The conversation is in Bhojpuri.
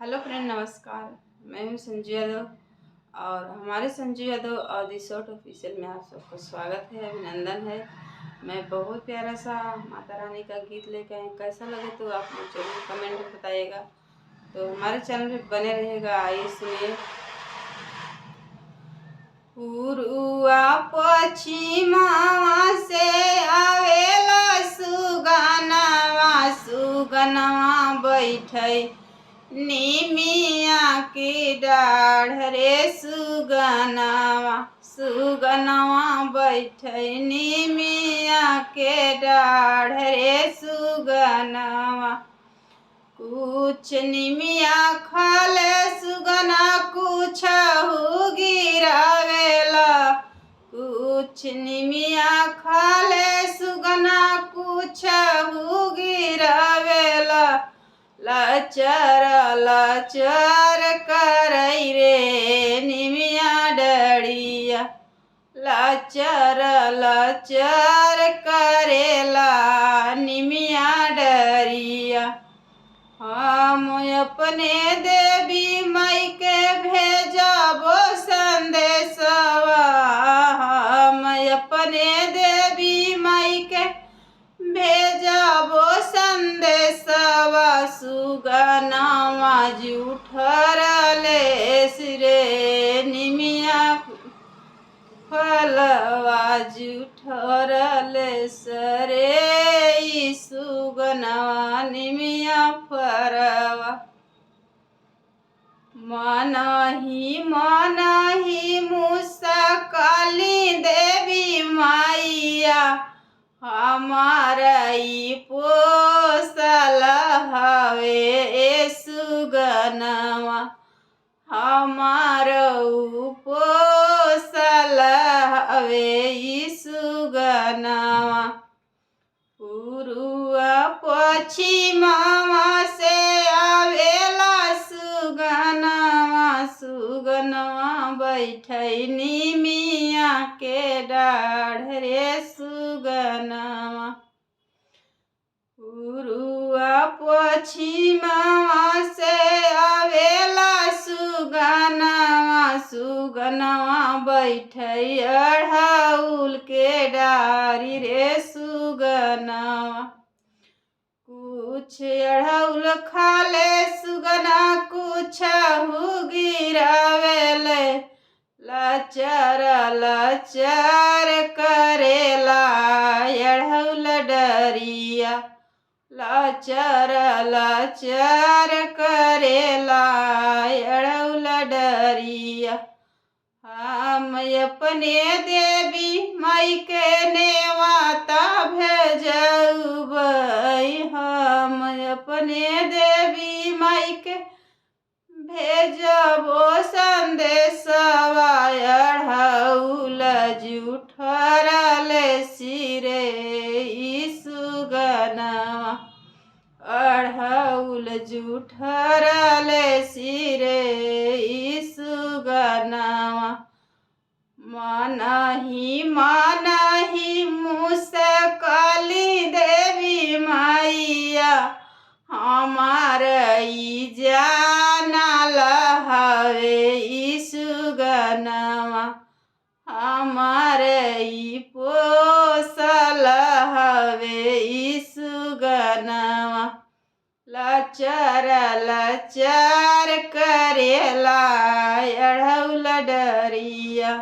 हेलो फ्रेंड, नमस्कार। मैं हूं संजू यादव और हमारे संजू यादव और दी शॉर्ट ऑफिशियल में आप सबका स्वागत है, अभिनंदन है। मैं बहुत प्यारा सा माता रानी का गीत लेकर आई। कैसा लगे तो आप लोग जरूर कमेंट में बताइएगा। तो हमारे चैनल पे बने रहेगा। आइए सुनिए। पूर्वा पश्चिमा से आवेला सुगनवा, सुगनवा बैठै निमिया के डाढ़ रे सुगनवा, सुगनवा बैठै निमिया के डाढ़ रे सुगनवा। कुछ निमिया खाले सुगना कुछ गिरावेला, कुछ निमिया खाले सुगना कुछ गिरावेला। लचर लचर करई रे निमिया डड़िया, लचर लचर करेला निमिया डरिया। हम अपने देवी माई के भेजबो संदेशवा, हम अपने देवी माई के भेजबो संदेशवा। सुगनवा जूठरले रे निमिया फलवा जूठरले सरे सुगनवा निमिया फरवा। मनहि मुसकाली देवी माइया, हमारई पोसल हवे सुगनवा, हमारऊ पोसल हवे सुगनवा। पूर्वा पश्चिमा से आवेला सुगनवा, सुगनवा बैठै निमिया के डाढ़ रे सुगनवा। पूर्वा पश्चिमा से आवेला सुगनवा, सुगनवा बैठै अढ़ौल के डारी रे सुगनवा। कुछ अढ़ौल खाले सुगना कुछ गिरावेले, लचर लचर करेला अढ़ौल डरिया, लचर लचर करेला अढ़ौल डरिया। हम अपने देवी माई के नेवाता भेजबै, हम अपने देवी माई के भेजबो संदेशवा। अढ़ौल जूठरले सिरे सुगनवा, अढ़ौल जूठरले सिरे सुगनवा। मनहि मुसकाली देवी माइया, हमारई जानल हवे सुगनवा, हमारई पोसल हवे सुगनवा। लचर लचर करेला अढ़ौल डरिया।